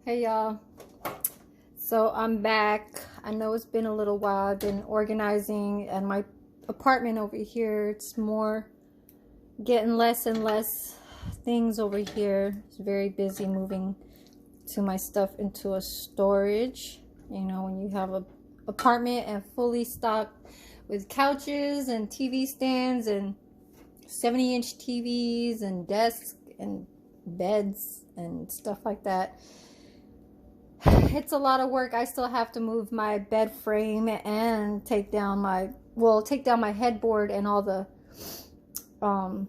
Hey y'all, so I'm back. I know it's been a little while. I've been organizing and my apartment over here. It's more getting less and less things over here. It's very busy moving to my stuff into a storage. You know, when you have a apartment and fully stocked with couches and TV stands and 70-inch TVs and desks and beds and stuff like that. It's a lot of work. I still have to move my bed frame and take down my headboard and all the the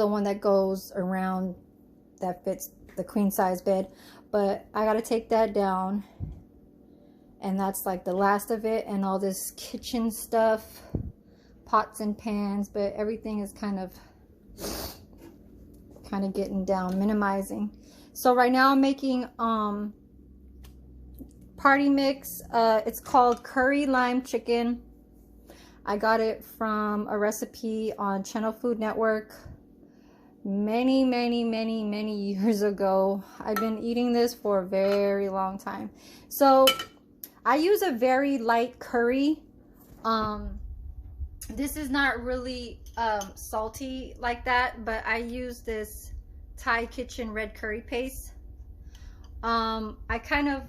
one that goes around that fits the queen size bed, but I got to take that down, and that's like the last of it, and all this kitchen stuff, pots and pans, but everything is kind of getting down, minimizing. So right now I'm making party mix. It's called curry lime chicken. I got it from a recipe on Channel Food Network many years ago. I've been eating this for a very long time. So I use a very light curry. This is not really salty like that, but I use this Thai kitchen red curry paste. I kind of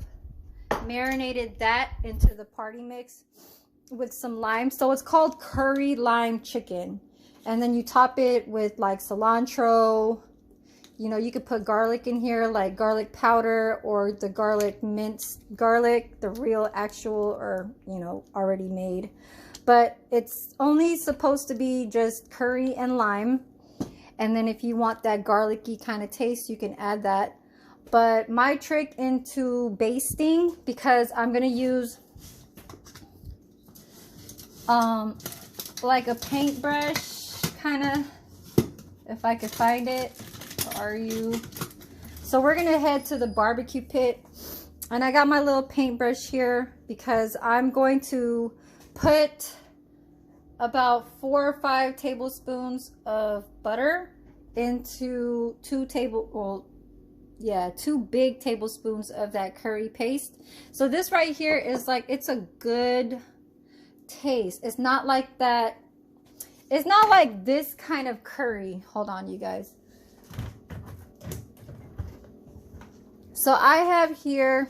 marinated that into the party mix with some lime, so it's called curry lime chicken. And then you top it with like cilantro. You know, you could put garlic in here, like garlic powder or the garlic minced garlic, the real actual, or already made, but it's only supposed to be just curry and lime. And then if you want that garlicky kind of taste, you can add that. But my trick into basting, because I'm going to use like a paintbrush kind of, if I could find it. Where are you? So we're going to head to the barbecue pit. And I got my little paintbrush here because I'm going to put about 4 or 5 tablespoons of butter into 2 big tablespoons of that curry paste. So this right here is like, it's a good taste. It's not like that. It's not like this kind of curry. Hold on, you guys. So I have here,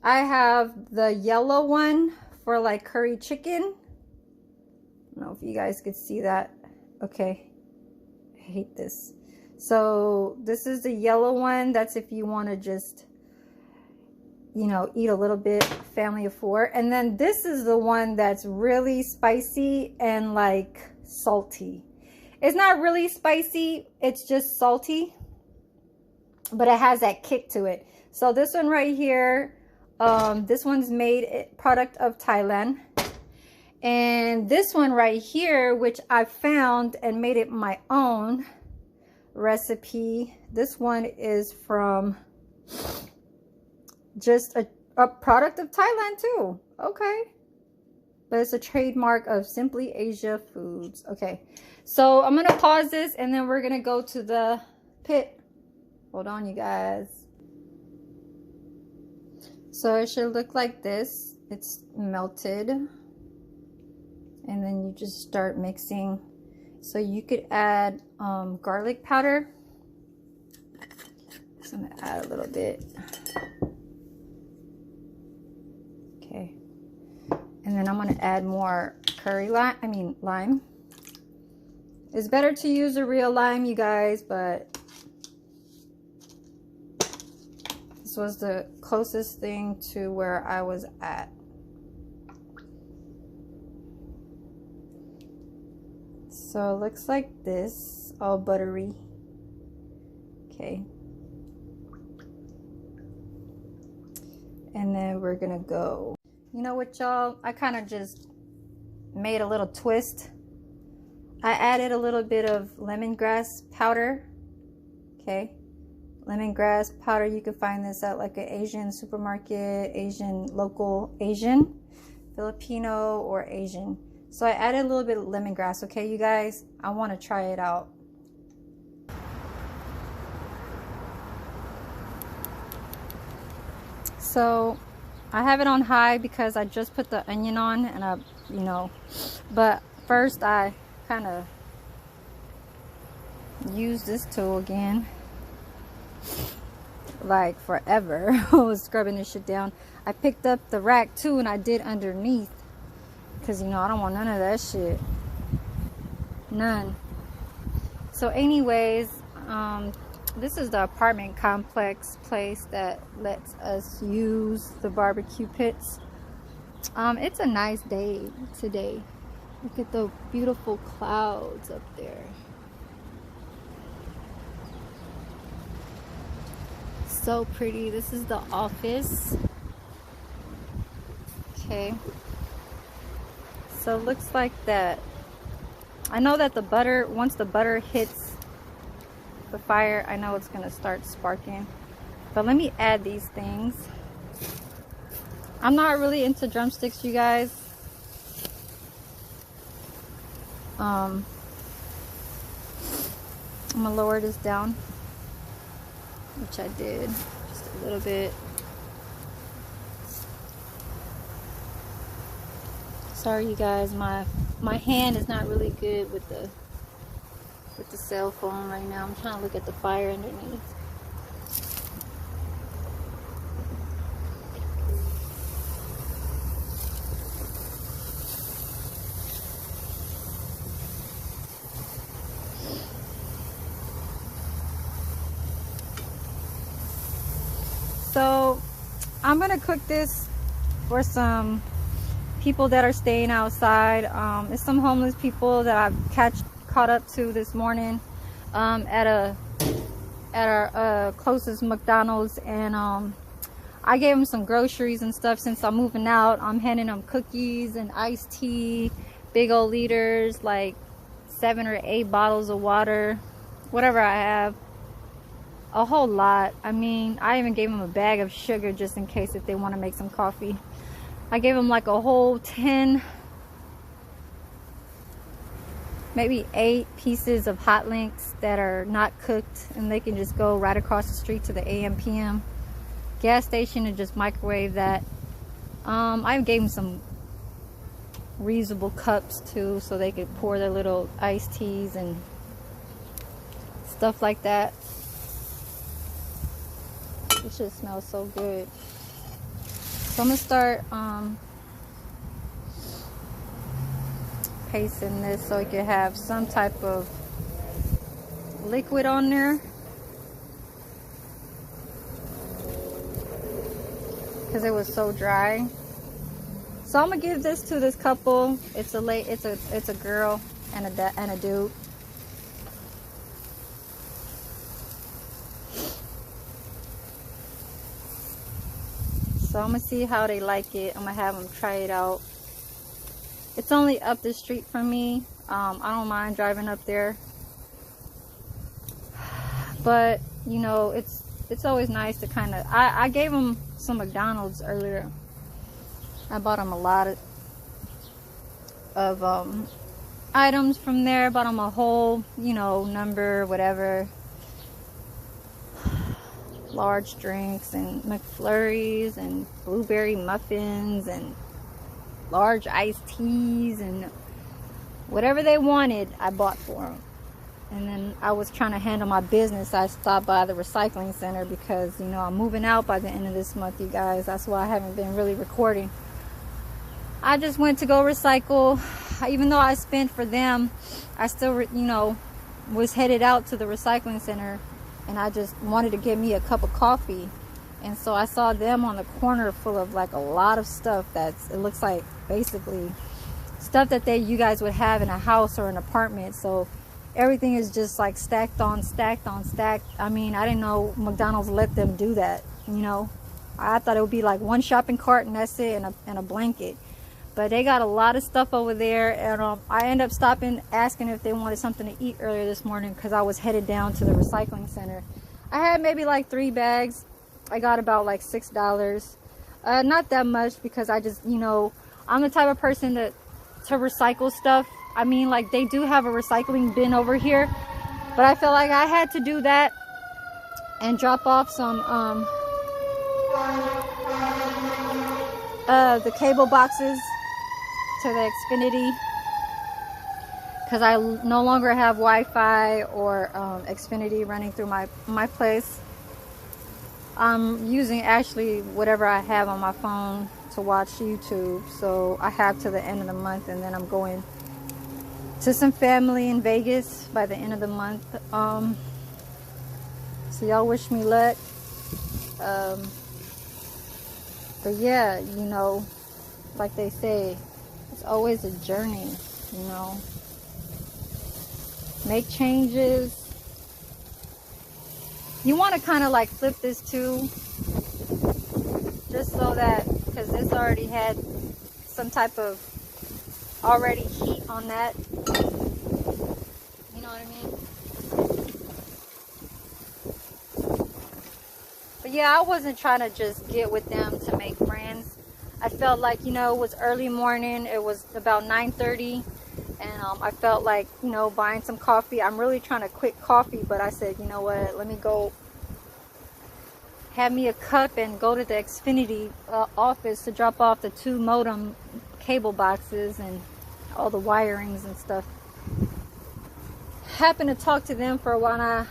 I have the yellow one for like curry chicken. I don't know if you guys could see that. Okay, I hate this. So this is the yellow one. That's if you want to just, eat a little bit, family of 4. And then this is the one that's really spicy and like salty. It's not really spicy, it's just salty, but it has that kick to it. So this one right here, this one's made product of Thailand. And this one right here, which I found and made it my own recipe. This one is from just a product of Thailand too. Okay. But it's a trademark of Simply Asia Foods. Okay. So I'm going to pause this and then we're going to go to the pit. Hold on, you guys. So it should look like this. It's melted. And then you just start mixing. So you could add garlic powder. So I'm gonna add a little bit. Okay. And then I'm gonna add more lime. It's better to use a real lime, you guys, but this was the closest thing to where I was at. So it looks like this, all buttery. Okay. And then we're gonna go. You know what, y'all? I kind of just made a little twist. I added a little bit of lemongrass powder. Okay. Lemongrass powder, you can find this at like an Asian supermarket, local Asian, Filipino, or Asian. So I added a little bit of lemongrass, okay, you guys? I want to try it out. So I have it on high because I just put the onion on, and I, you know, but first I kind of use this tool again, like forever. I was scrubbing this shit down. I picked up the rack too, and I did underneath, because, you know, I don't want none of that shit. None. So anyways, this is the apartment complex place that lets us use the barbecue pits. It's a nice day today. Look at the beautiful clouds up there. So pretty. This is the office. Okay. So it looks like that. I know that the butter, once the butter hits the fire, I know it's gonna start sparking. But let me add these things. I'm not really into drumsticks, you guys. I'm gonna lower this down, which I did just a little bit. Sorry, you guys, my hand is not really good with the cell phone right now. I'm trying to look at the fire underneath. So I'm gonna cook this for some people that are staying outside. It's some homeless people that I've caught up to this morning at our closest McDonald's, and I gave them some groceries and stuff. Since I'm moving out, I'm handing them cookies and iced tea, big old liters, like 7 or 8 bottles of water, whatever I have. A whole lot. I mean, I even gave them a bag of sugar just in case if they want to make some coffee. I gave them like a whole 10, maybe 8 pieces of hot links that are not cooked, and they can just go right across the street to the AM/PM gas station and just microwave that. I gave them some reusable cups too, so they could pour their little iced teas and stuff like that. It should smell so good. So I'm gonna start pasting this so it can have some type of liquid on there, because it was so dry. So I'm gonna give this to this couple. It's a girl and a dude. So I'm gonna see how they like it. I'm gonna have them try it out. It's only up the street from me. I don't mind driving up there, but you know, it's always nice to kind of. I gave them some McDonald's earlier. I bought them a lot of items from there. Bought them a whole, you know, number, whatever. Large drinks and McFlurries and blueberry muffins and large iced teas and whatever they wanted, I bought for them. And then I was trying to handle my business. I stopped by the recycling center because, you know, I'm moving out by the end of this month, you guys. That's why I haven't been really recording. I just went to go recycle. Even though I spent for them, I still, you know, was headed out to the recycling center. And I just wanted to get me a cup of coffee. And so I saw them on the corner full of like a lot of stuff it looks like basically stuff that you guys would have in a house or an apartment. So everything is just like stacked on stacked on stacked. I mean, I didn't know McDonald's let them do that, you know. I thought it would be like one shopping cart and that's it, and a blanket. But they got a lot of stuff over there, and I ended up stopping, asking if they wanted something to eat earlier this morning because I was headed down to the recycling center. I had maybe like 3 bags. I got about like $6. Not that much, because I just, you know, I'm the type of person to recycle stuff. I mean, like, they do have a recycling bin over here, but I felt like I had to do that and drop off some the cable boxes to the Xfinity, because I no longer have Wi-Fi or Xfinity running through my place. I'm using actually whatever I have on my phone to watch YouTube, so I have to the end of the month, and then I'm going to some family in Vegas by the end of the month. So y'all wish me luck. But yeah, you know, like they say, it's always a journey, you know. Make changes. You want to kind of like flip this too, just so that, because this already had some type of already heat on that. You know what I mean? But yeah, I wasn't trying to just get with them to make friends. I felt like, you know, it was early morning. It was about 9:30. And I felt like, you know, buying some coffee. I'm really trying to quit coffee, but I said, you know what, let me go have me a cup and go to the Xfinity office to drop off the 2 modem cable boxes and all the wirings and stuff. Happened to talk to them for a while, and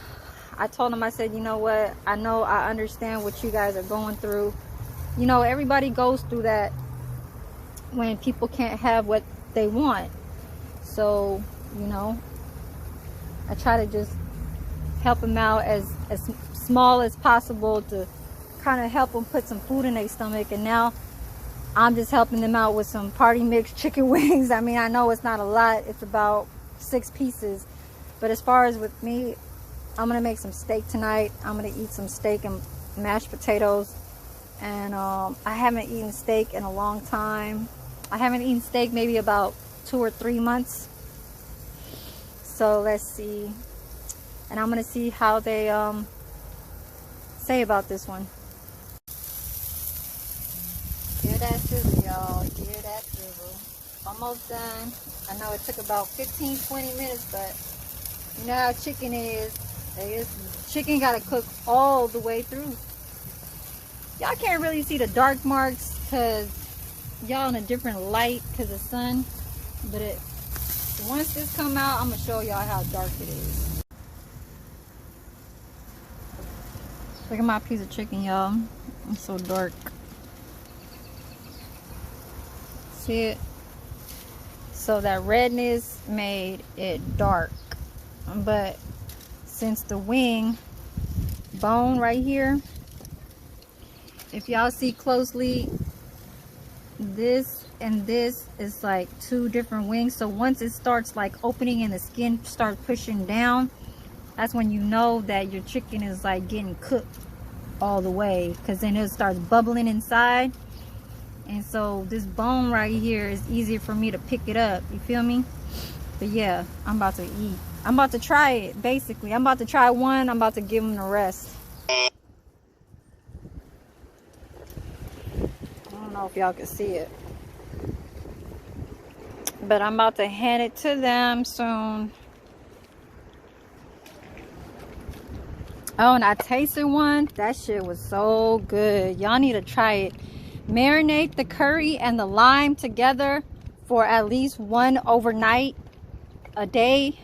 I told them, I said, you know what, I understand what you guys are going through. You know, everybody goes through that when people can't have what they want. So, you know, I try to just help them out as small as possible to kind of help them put some food in their stomach. And now I'm just helping them out with some party mix chicken wings. I mean, I know it's not a lot. It's about 6 pieces. But as far as with me, I'm going to make some steak tonight. I'm going to eat some steak and mashed potatoes. And I haven't eaten steak in a long time. I haven't eaten steak maybe about 2 or 3 months. So let's see, and I'm gonna see how they say about this one. Hear that sizzle, y'all. Hear that sizzle. Almost done. I know it took about 15-20 minutes, but you know how chicken is. Chicken gotta cook all the way through. Y'all can't really see the dark marks because y'all in a different light because of the sun, but once this come out, I'm gonna show y'all how dark it is. Look at my piece of chicken, y'all. It's so dark. See it? So that redness made it dark, but since the wing bone right here, if y'all see closely, this and this is like 2 different wings. So once it starts like opening and the skin starts pushing down, that's when you know that your chicken is like getting cooked all the way, because then it starts bubbling inside. And so this bone right here is easier for me to pick it up, you feel me? But yeah, I'm about to eat. I'm about to try it. Basically, I'm about to try one, I'm about to give them the rest. I don't know if y'all can see it, but I'm about to hand it to them soon. Oh, and I tasted one. That shit was so good. Y'all need to try it. Marinate the curry and the lime together for at least one overnight, a day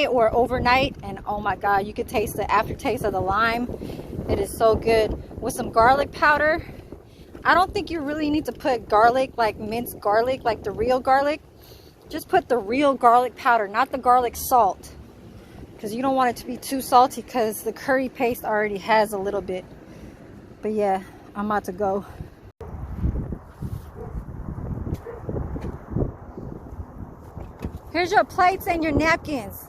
or overnight, and oh my god, you can taste the aftertaste of the lime. It is so good with some garlic powder. I don't think you really need to put garlic, like minced garlic, like the real garlic. Just put the real garlic powder, not the garlic salt, because you don't want it to be too salty, because the curry paste already has a little bit. But yeah, I'm about to go. Here's your plates and your napkins.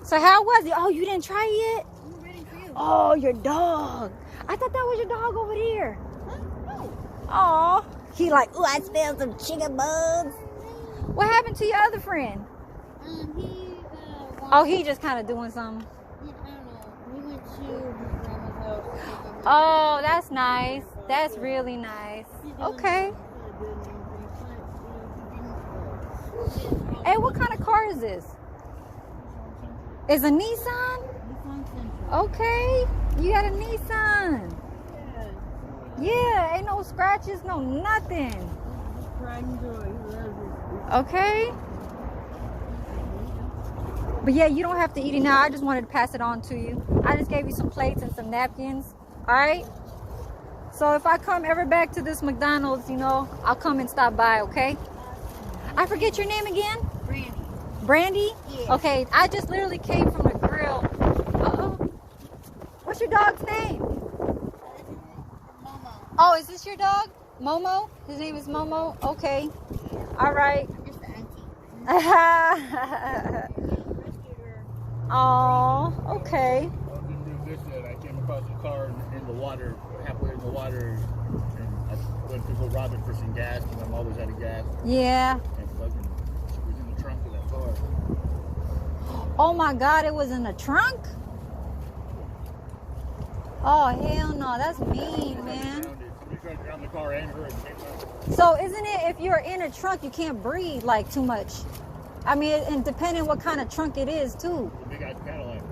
So how was it? Oh, you didn't try it yet? I'm waiting for you. Oh, your dog. I thought that was your dog over there. Huh? Oh, he like, oh, I smell some chicken bugs. What happened to your other friend? Oh, he just kind of doing something. I don't know. We went to his grandma's house. Oh, that's nice. That's really nice. Okay. Hey, what kind of car is this? Is a Nissan? Okay. You got a Nissan. Yeah, ain't no scratches, no nothing. Pride and joy. He loves it. Okay. But yeah, you don't have to eat it now. I just wanted to pass it on to you. I just gave you some plates and some napkins. All right. So if I come ever back to this McDonald's, you know, I'll come and stop by, okay? I forget your name again? Brandy. Brandy? Yeah. Okay, I just literally came from the grill. Uh-oh. What's your dog's name? Momo. Oh, is this your dog? Momo? His name is Momo? Okay. All right. I'm just the auntie. Oh, okay. I was in Rio Vista and I came across a car in the water, halfway in the water, and I went to go rob it for some gas, and my mom was out of gas, Yeah. and fucking, she was in the trunk of that car. Oh my God, it was in the trunk? Oh, hell no, that's mean, man. Somebody tried to drown the car and her at the same time. So isn't it, if you're in a trunk, you can't breathe like too much? I mean, and depending what kind of trunk it is too. The big ass Cadillac.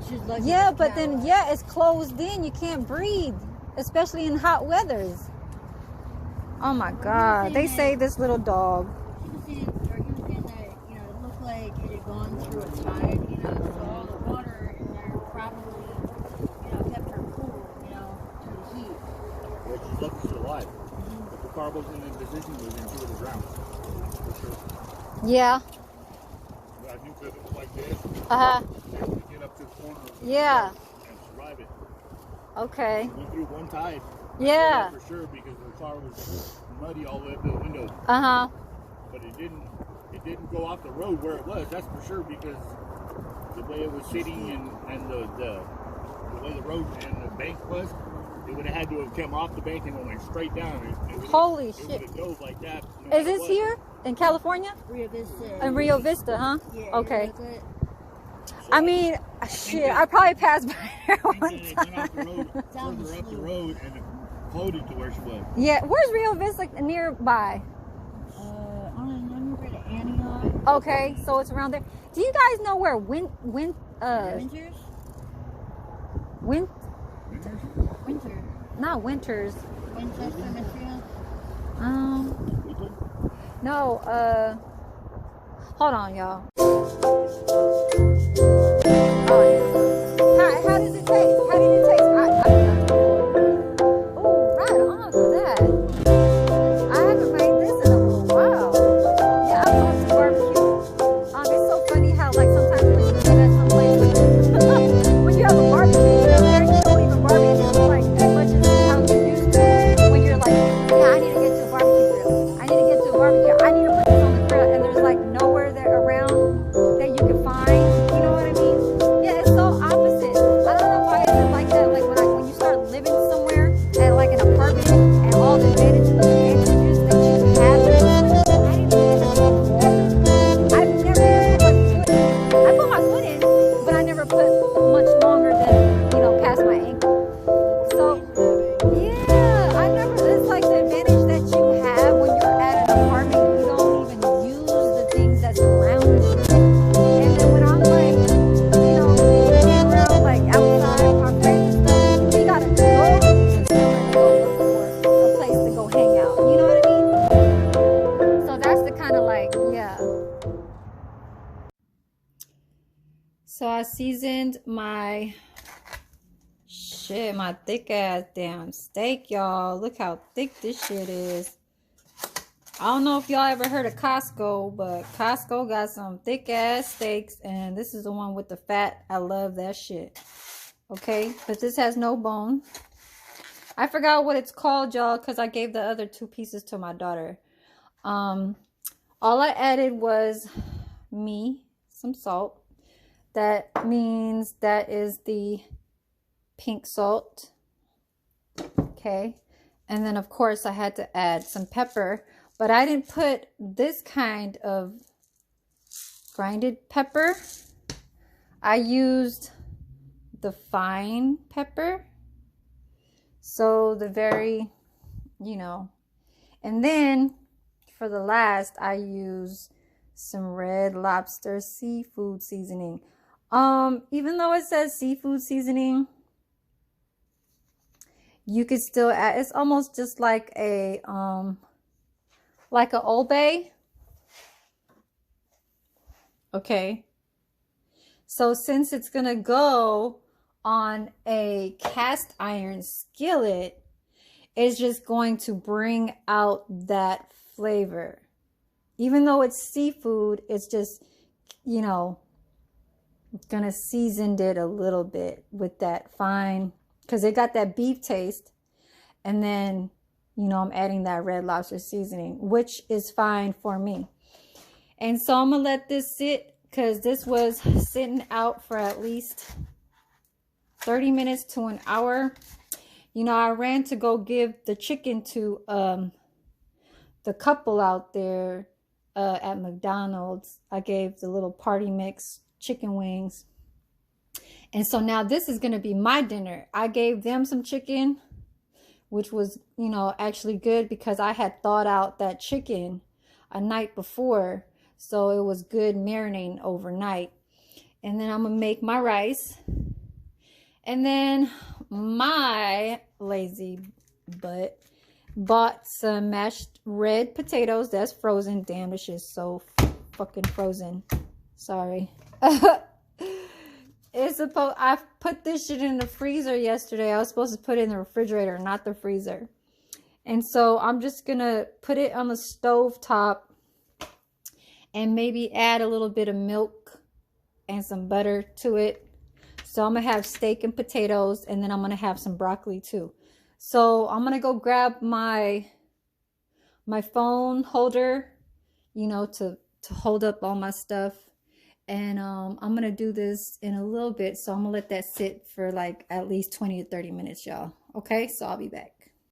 She's lucky. Yeah, but then, yeah, it's closed in. You can't breathe, especially in hot weathers. Oh my God. They say this little dog. She was saying, or he was saying that, you know, it looked like it had gone through a tide, you know, so all the water in there probably, you know, kept her cool, you know, through the heat. Well, she's lucky she's alive. If the car wasn't in position, she would have drowned. For sure. Yeah. But I knew that it was like this. Uh-huh. She was able to get up to the corner of the Yeah. car and survive it. Okay. She went through one tide. Yeah. For sure, because the car was muddy all the way up to the window. Uh-huh. But it didn't go off the road where it was, that's for sure, because the way it was sitting and the way the road and the bank was, it would have had to have come off the bank and went straight down. It Holy it shit. would have dove like that. Is this here in California? Rio Vista. In Rio Vista, huh? Yeah. Okay. That's it. I mean, shit, I probably passed by there I one think that it went off the time. road, further up the road, and it floated to where she was. Yeah, where's Rio Vista nearby? I don't remember the Antioch. Okay, so it's around there. Do you guys know where Winters? Winter. not Winters? Winchester, Michigan. No, hold on, y'all. How does it taste? How did it taste? Oh, right on for that. I haven't made this in a little while. Yeah, I love barbecue. It's so funny how, like, sometimes when you get at some place, when you have a barbecue, you don't even barbecue like as much as how you used to. When you're like, yeah, I need to get to a barbecue grill. I need to get to a barbecue. I need to put this on the grill, and there's like nowhere there around that you can find. You know what I mean? Yeah, it's so opposite. I don't know why it's like that. Like when you start living somewhere at like an apartment and all the advantages that you have. I didn't even water. I've never put my foot in. I put my foot in, but I never put much longer than, you know, past my ankle. So yeah, I never. It's like the advantage that you have when you're at an apartment. You don't even use the things that surround you. And then when I'm like, you know, being around like outside my friends and stuff, we gotta go to somewhere to go look for a place to go hang out. You know what I mean? So that's the kind of like, yeah. So I seasoned my my thick ass damn steak, y'all. Look how thick this shit is. I don't know if y'all ever heard of Costco, but Costco got some thick ass steaks, and this is the one with the fat. I love that shit. Okay, but this has no bone. I forgot what it's called, y'all, because I gave the other 2 pieces to my daughter. All I added was some salt. That means that is the pink salt. Okay, and then of course I had to add some pepper, but I didn't put this kind of grinded pepper. I used the fine pepper, so the very, you know. And then for the last, I use some Red Lobster seafood seasoning. Even though it says seafood seasoning, you could still add, it's almost just like a Old Bay. Okay. So since it's gonna go on a cast iron skillet, it's just going to bring out that flavor. Even though it's seafood, it's just, you know, gonna season it a little bit with that fine, because it got that beef taste. And then, you know, I'm adding that Red Lobster seasoning, which is fine for me. And so I'm gonna let this sit, because this was sitting out for at least 30 minutes to an hour. You know, I ran to go give the chicken to the couple out there at McDonald's. I gave the little party mix chicken wings. And so now this is going to be my dinner. I gave them some chicken, which was, you know, actually good because I had thawed out that chicken a night before. So it was good marinating overnight. And then I'm going to make my rice. And then my lazy butt bought some mashed red potatoes. That's frozen. Damn, this shit's so fucking frozen. Sorry. It's supposed, I put this shit in the freezer yesterday. I was supposed to put it in the refrigerator, not the freezer. And so I'm just gonna put it on the stove top and maybe add a little bit of milk and some butter to it. So I'm gonna have steak and potatoes, and then I'm gonna have some broccoli too. So I'm gonna go grab my phone holder, you know, to hold up all my stuff. And I'm gonna do this in a little bit, so I'm gonna let that sit for like at least 20 to 30 minutes, y'all. Okay, so I'll be back.